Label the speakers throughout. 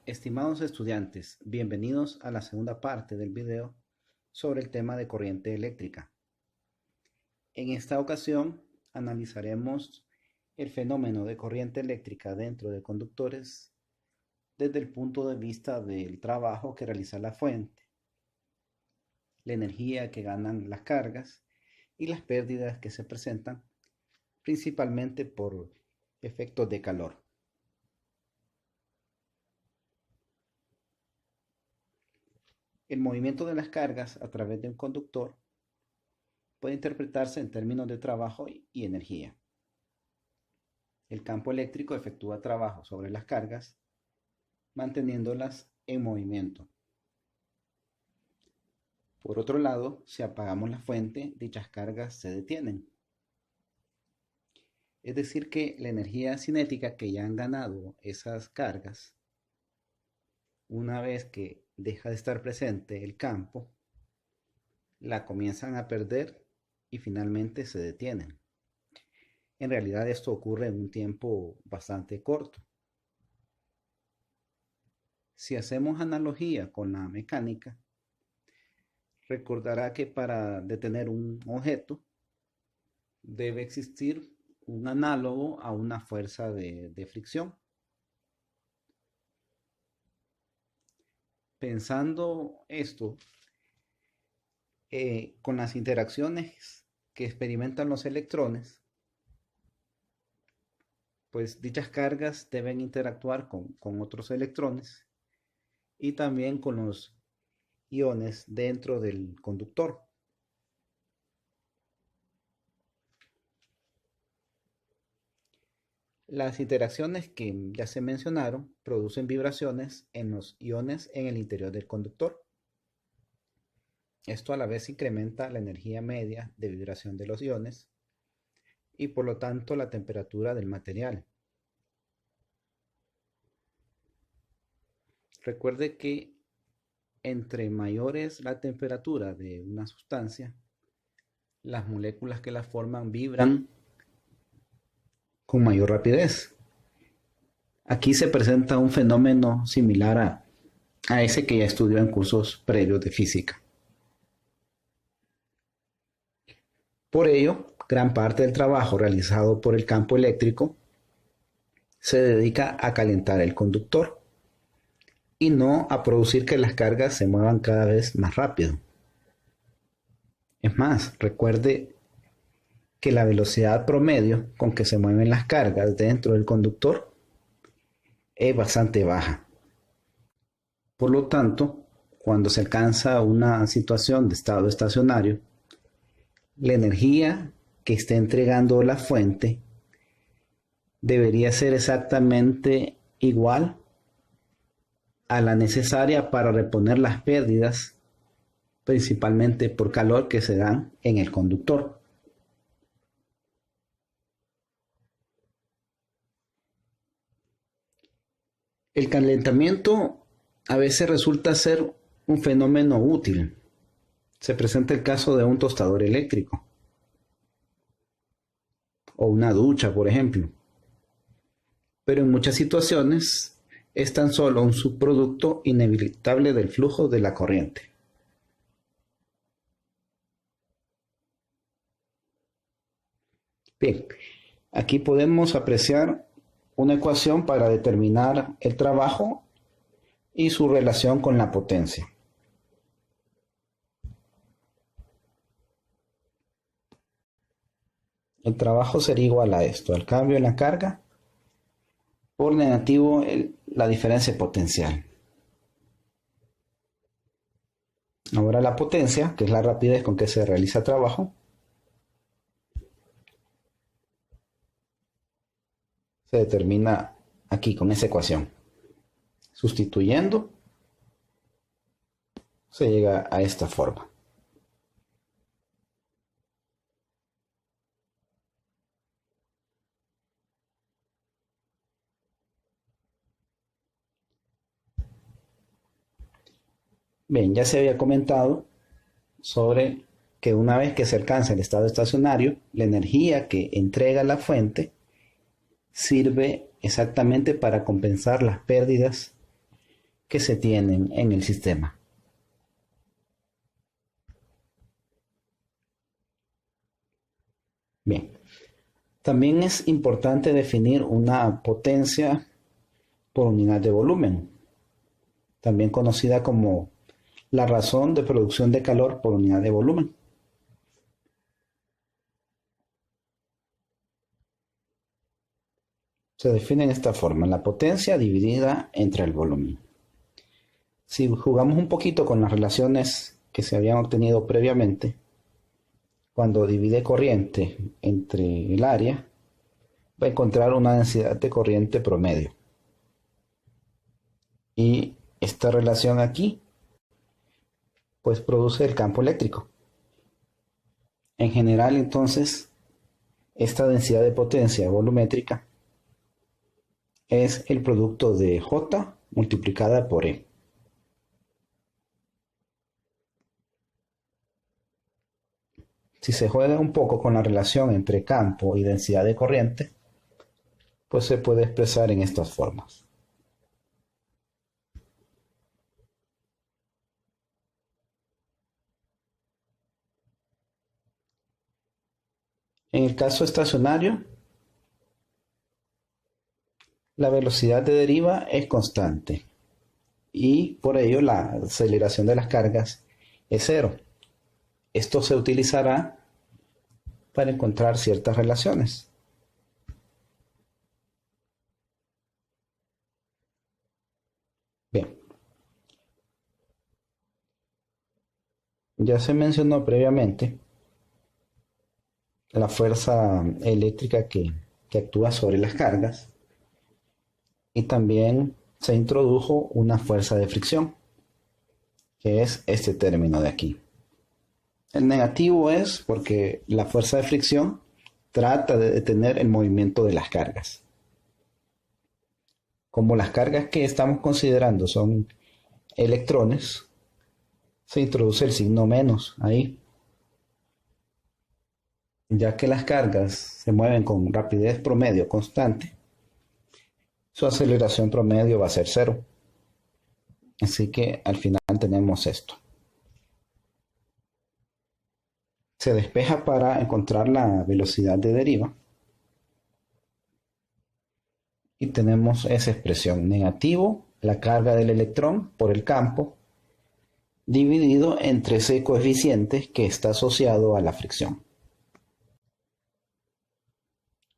Speaker 1: Estimados estudiantes, bienvenidos a la segunda parte del video sobre el tema de corriente eléctrica. En esta ocasión analizaremos el fenómeno de corriente eléctrica dentro de conductores desde el punto de vista del trabajo que realiza la fuente, la energía que ganan las cargas y las pérdidas que se presentan principalmente por efectos de calor. El movimiento de las cargas a través de un conductor puede interpretarse en términos de trabajo y energía. El campo eléctrico efectúa trabajo sobre las cargas, manteniéndolas en movimiento. Por otro lado, si apagamos la fuente, dichas cargas se detienen. Es decir, que la energía cinética que ya han ganado esas cargas, una vez que deja de estar presente el campo, la comienzan a perder y finalmente se detienen. En realidad esto ocurre en un tiempo bastante corto. Si hacemos analogía con la mecánica, recordará que para detener un objeto debe existir un análogo a una fuerza de fricción. Pensando esto, con las interacciones que experimentan los electrones, pues dichas cargas deben interactuar con otros electrones y también con los iones dentro del conductor. Las interacciones que ya se mencionaron producen vibraciones en los iones en el interior del conductor. Esto a la vez incrementa la energía media de vibración de los iones y por lo tanto la temperatura del material. Recuerde que entre mayor es la temperatura de una sustancia, las moléculas que la forman vibran con mayor rapidez. Aquí se presenta un fenómeno similar a ese que ya estudió en cursos previos de física. Por ello, gran parte del trabajo realizado por el campo eléctrico se dedica a calentar el conductor y no a producir que las cargas se muevan cada vez más rápido. Es más, recuerde que la velocidad promedio con que se mueven las cargas dentro del conductor es bastante baja. Por lo tanto, cuando se alcanza una situación de estado estacionario, la energía que está entregando la fuente debería ser exactamente igual a la necesaria para reponer las pérdidas, principalmente por calor que se dan en el conductor. El calentamiento a veces resulta ser un fenómeno útil. Se presenta el caso de un tostador eléctrico o una ducha, por ejemplo. Pero en muchas situaciones es tan solo un subproducto inevitable del flujo de la corriente. Bien, aquí podemos apreciar una ecuación para determinar el trabajo y su relación con la potencia. El trabajo sería igual a esto, al cambio en la carga por negativo la diferencia potencial. Ahora la potencia, que es la rapidez con que se realiza el trabajo, se determina aquí con esa ecuación. Sustituyendo, se llega a esta forma. Bien, ya se había comentado sobre que una vez que se alcanza el estado estacionario, la energía que entrega la fuente sirve exactamente para compensar las pérdidas que se tienen en el sistema. Bien, también es importante definir una potencia por unidad de volumen, también conocida como la razón de producción de calor por unidad de volumen. Se define de esta forma: la potencia dividida entre el volumen. Si jugamos un poquito con las relaciones que se habían obtenido previamente, cuando divide corriente entre el área, va a encontrar una densidad de corriente promedio. Y esta relación aquí, pues produce el campo eléctrico. En general, entonces, esta densidad de potencia volumétrica es el producto de J multiplicada por E. Si se juega un poco con la relación entre campo y densidad de corriente, pues se puede expresar en estas formas. En el caso estacionario, la velocidad de deriva es constante y por ello la aceleración de las cargas es cero. Esto se utilizará para encontrar ciertas relaciones. Bien, ya se mencionó previamente la fuerza eléctrica que actúa sobre las cargas y también se introdujo una fuerza de fricción, que es este término de aquí. El negativo es porque la fuerza de fricción trata de detener el movimiento de las cargas. Como las cargas que estamos considerando son electrones, se introduce el signo menos ahí, ya que las cargas se mueven con rapidez promedio constante, su aceleración promedio va a ser cero. Así que al final tenemos esto. Se despeja para encontrar la velocidad de deriva. Y tenemos esa expresión: negativo, la carga del electrón por el campo, dividido entre ese coeficiente que está asociado a la fricción.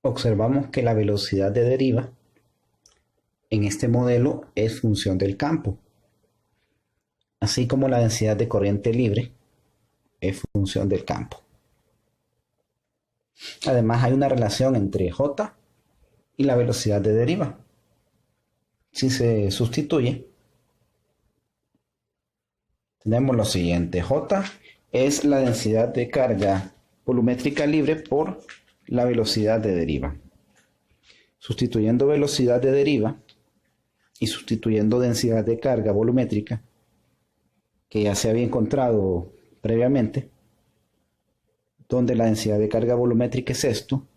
Speaker 1: Observamos que la velocidad de deriva en este modelo es función del campo, así como la densidad de corriente libre es función del campo. Además, hay una relación entre J y la velocidad de deriva. Si se sustituye, tenemos lo siguiente: J es la densidad de carga volumétrica libre por la velocidad de deriva. Sustituyendo velocidad de deriva y sustituyendo densidad de carga volumétrica, que ya se había encontrado previamente, donde la densidad de carga volumétrica es esto,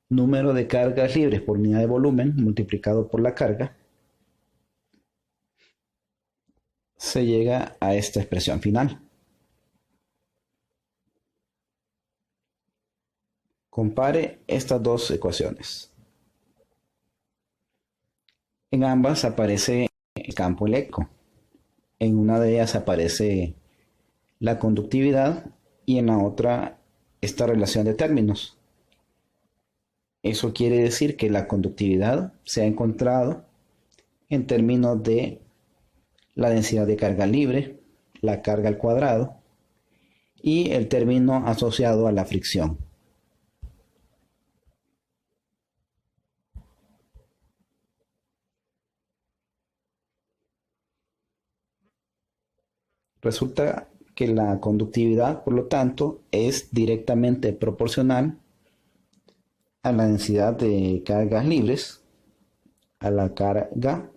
Speaker 1: número de cargas libres por unidad de volumen multiplicado por la carga, se llega a esta expresión final. Compare estas dos ecuaciones. En ambas aparece el campo eléctrico. En una de ellas aparece la conductividad y en la otra esta relación de términos. Eso quiere decir que la conductividad se ha encontrado en términos de la densidad de carga libre, la carga al cuadrado y el término asociado a la fricción. Resulta que la conductividad, por lo tanto, es directamente proporcional a la densidad de cargas libres, a la carga,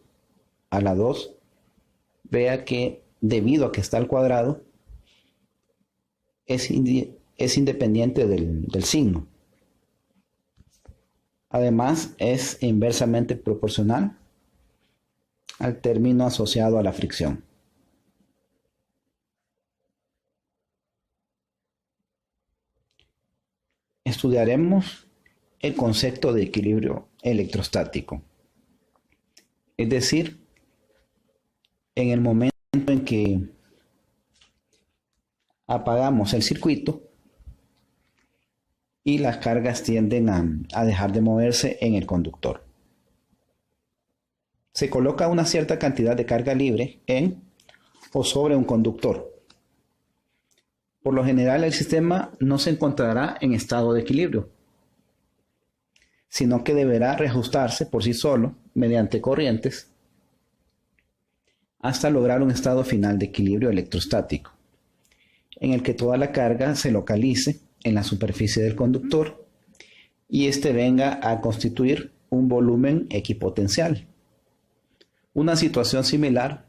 Speaker 1: a la 2. Vea que debido a que está al cuadrado, es independiente del signo. Además, es inversamente proporcional al término asociado a la fricción. Estudiaremos el concepto de equilibrio electrostático. Es decir, en el momento en que apagamos el circuito y las cargas tienden a dejar de moverse en el conductor. Se coloca una cierta cantidad de carga libre en o sobre un conductor. Por lo general, el sistema no se encontrará en estado de equilibrio, sino que deberá reajustarse por sí solo mediante corrientes hasta lograr un estado final de equilibrio electrostático, en el que toda la carga se localice en la superficie del conductor y éste venga a constituir un volumen equipotencial. Una situación similar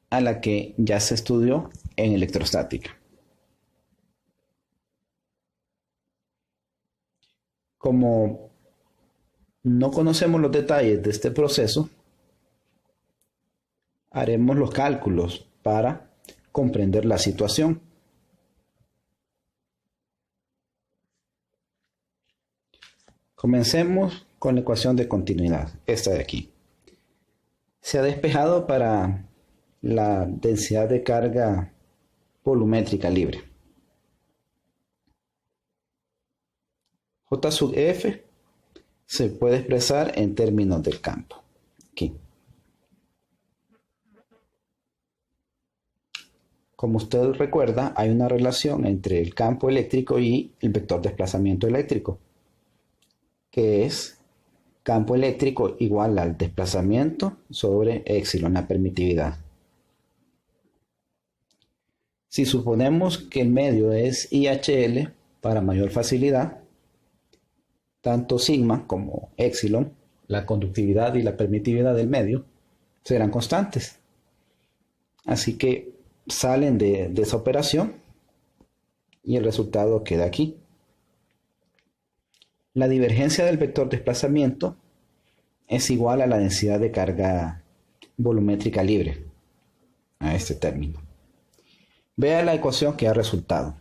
Speaker 1: a la que ya se estudió en electrostática. Como no conocemos los detalles de este proceso, haremos los cálculos para comprender la situación. Comencemos con la ecuación de continuidad, esta de aquí. Se ha despejado para la densidad de carga volumétrica libre. J sub F se puede expresar en términos del campo. Aquí. Como usted recuerda, hay una relación entre el campo eléctrico y el vector de desplazamiento eléctrico, que es campo eléctrico igual al desplazamiento sobre épsilon, la permitividad. Si suponemos que el medio es IHL, para mayor facilidad, tanto sigma como épsilon, la conductividad y la permitividad del medio, serán constantes. Así que salen de esa operación y el resultado queda aquí. La divergencia del vector desplazamiento es igual a la densidad de carga volumétrica libre, a este término. Vea la ecuación que ha resultado.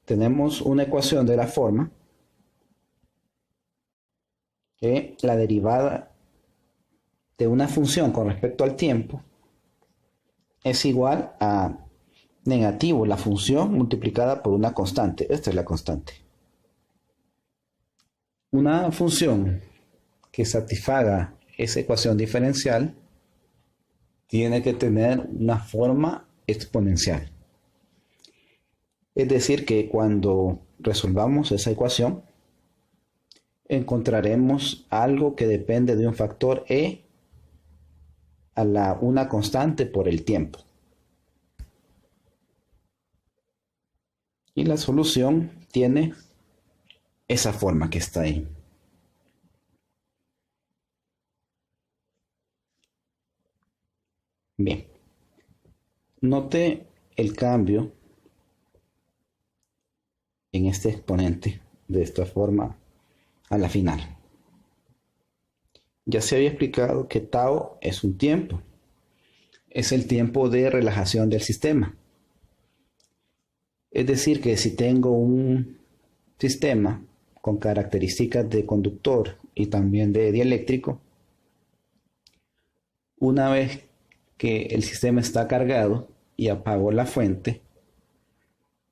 Speaker 1: Tenemos una ecuación de la forma que la derivada de una función con respecto al tiempo es igual a negativo la función multiplicada por una constante. Esta es la constante. Una función que satisfaga esa ecuación diferencial tiene que tener una forma exponencial. Es decir, que cuando resolvamos esa ecuación, encontraremos algo que depende de un factor e a una constante por el tiempo. Y la solución tiene esa forma que está ahí. Bien. Note el cambio en este exponente de esta forma a la final. Ya se había explicado que tau es un tiempo. Es el tiempo de relajación del sistema. Es decir, que si tengo un sistema con características de conductor y también de dieléctrico, una vez que el sistema está cargado y apago la fuente,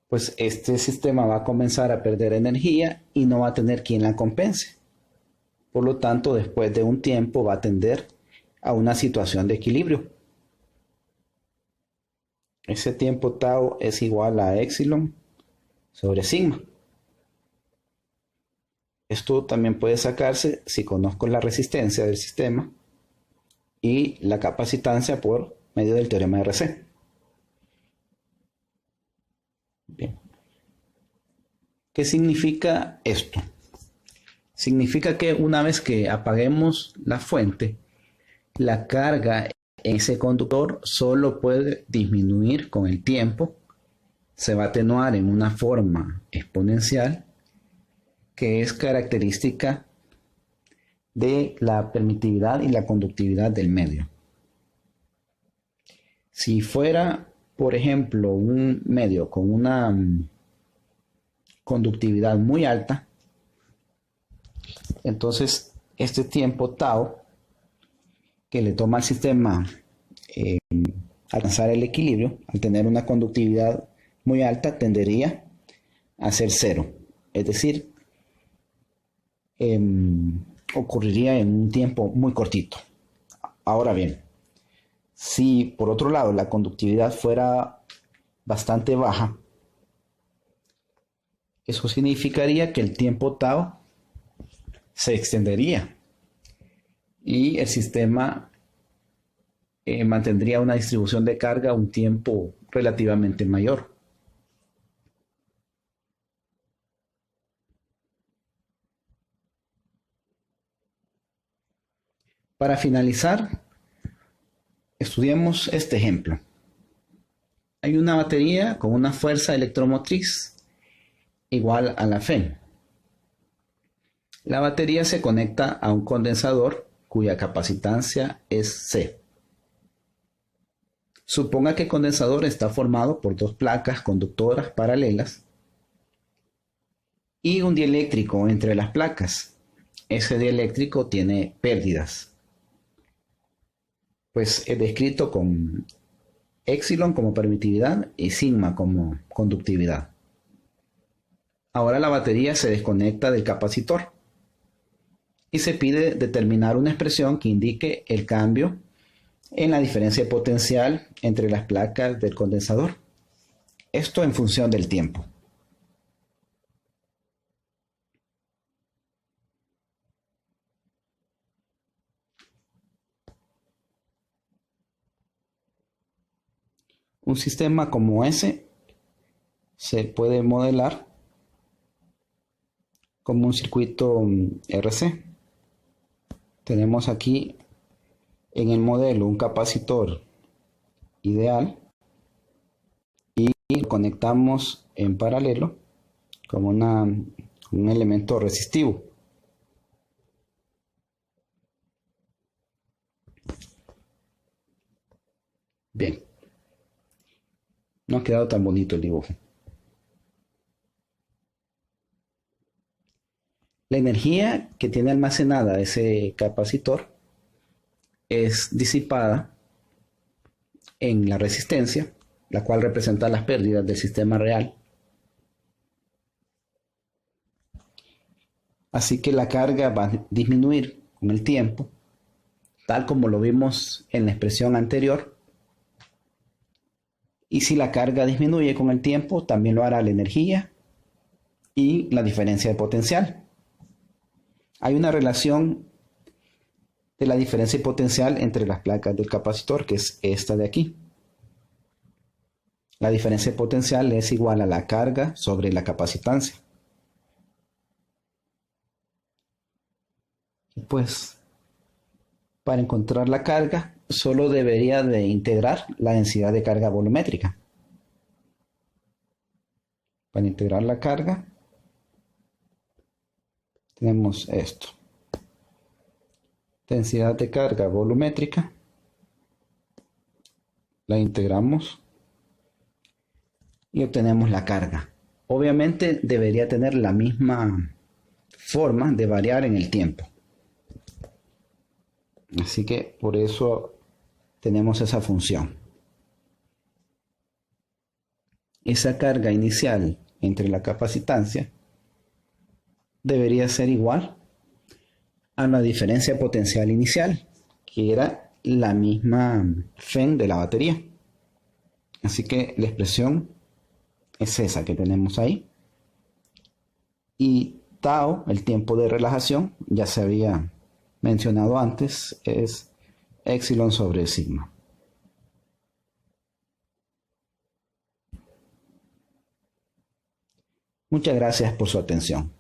Speaker 1: pues este sistema va a comenzar a perder energía y no va a tener quien la compense. Por lo tanto, después de un tiempo va a tender a una situación de equilibrio. Ese tiempo tau es igual a épsilon sobre sigma. Esto también puede sacarse si conozco la resistencia del sistema y la capacitancia por medio del teorema de RC. Bien. ¿Qué significa esto? Significa que una vez que apaguemos la fuente, la carga en ese conductor solo puede disminuir con el tiempo, se va a atenuar en una forma exponencial que es característica de la permitividad y la conductividad del medio. Si fuera, por ejemplo, un medio con una conductividad muy alta, entonces este tiempo tau que le toma al sistema alcanzar el equilibrio, al tener una conductividad muy alta, tendería a ser cero. Es decir, ocurriría en un tiempo muy cortito. Ahora bien, si por otro lado la conductividad fuera bastante baja, eso significaría que el tiempo tau se extendería y el sistema mantendría una distribución de carga un tiempo relativamente mayor. Para finalizar, estudiemos este ejemplo. Hay una batería con una fuerza electromotriz igual a la Fe. La batería se conecta a un condensador cuya capacitancia es C. Suponga que el condensador está formado por dos placas conductoras paralelas y un dieléctrico entre las placas. Ese dieléctrico tiene pérdidas. Pues es descrito con epsilon como permitividad y sigma como conductividad. Ahora la batería se desconecta del capacitor y se pide determinar una expresión que indique el cambio en la diferencia de potencial entre las placas del condensador. Esto en función del tiempo. Un sistema como ese se puede modelar como un circuito RC. Tenemos aquí en el modelo un capacitor ideal y lo conectamos en paralelo como un elemento resistivo. Bien, no ha quedado tan bonito el dibujo. La energía que tiene almacenada ese capacitor es disipada en la resistencia, la cual representa las pérdidas del sistema real. Así que la carga va a disminuir con el tiempo, tal como lo vimos en la expresión anterior. Y si la carga disminuye con el tiempo, también lo hará la energía y la diferencia de potencial. Hay una relación de la diferencia de potencial entre las placas del capacitor, que es esta de aquí. La diferencia de potencial es igual a la carga sobre la capacitancia. Y pues, para encontrar la carga, solo debería de integrar la densidad de carga volumétrica. Para integrar la carga, tenemos esto. Densidad de carga volumétrica. La integramos y obtenemos la carga. Obviamente debería tener la misma forma de variar en el tiempo. Así que por eso tenemos esa función. Esa carga inicial entre la capacitancia debería ser igual a la diferencia de potencial inicial, que era la misma FEN de la batería. Así que la expresión es esa que tenemos ahí. Y tau, el tiempo de relajación, ya se había mencionado antes, es epsilon sobre sigma. Muchas gracias por su atención.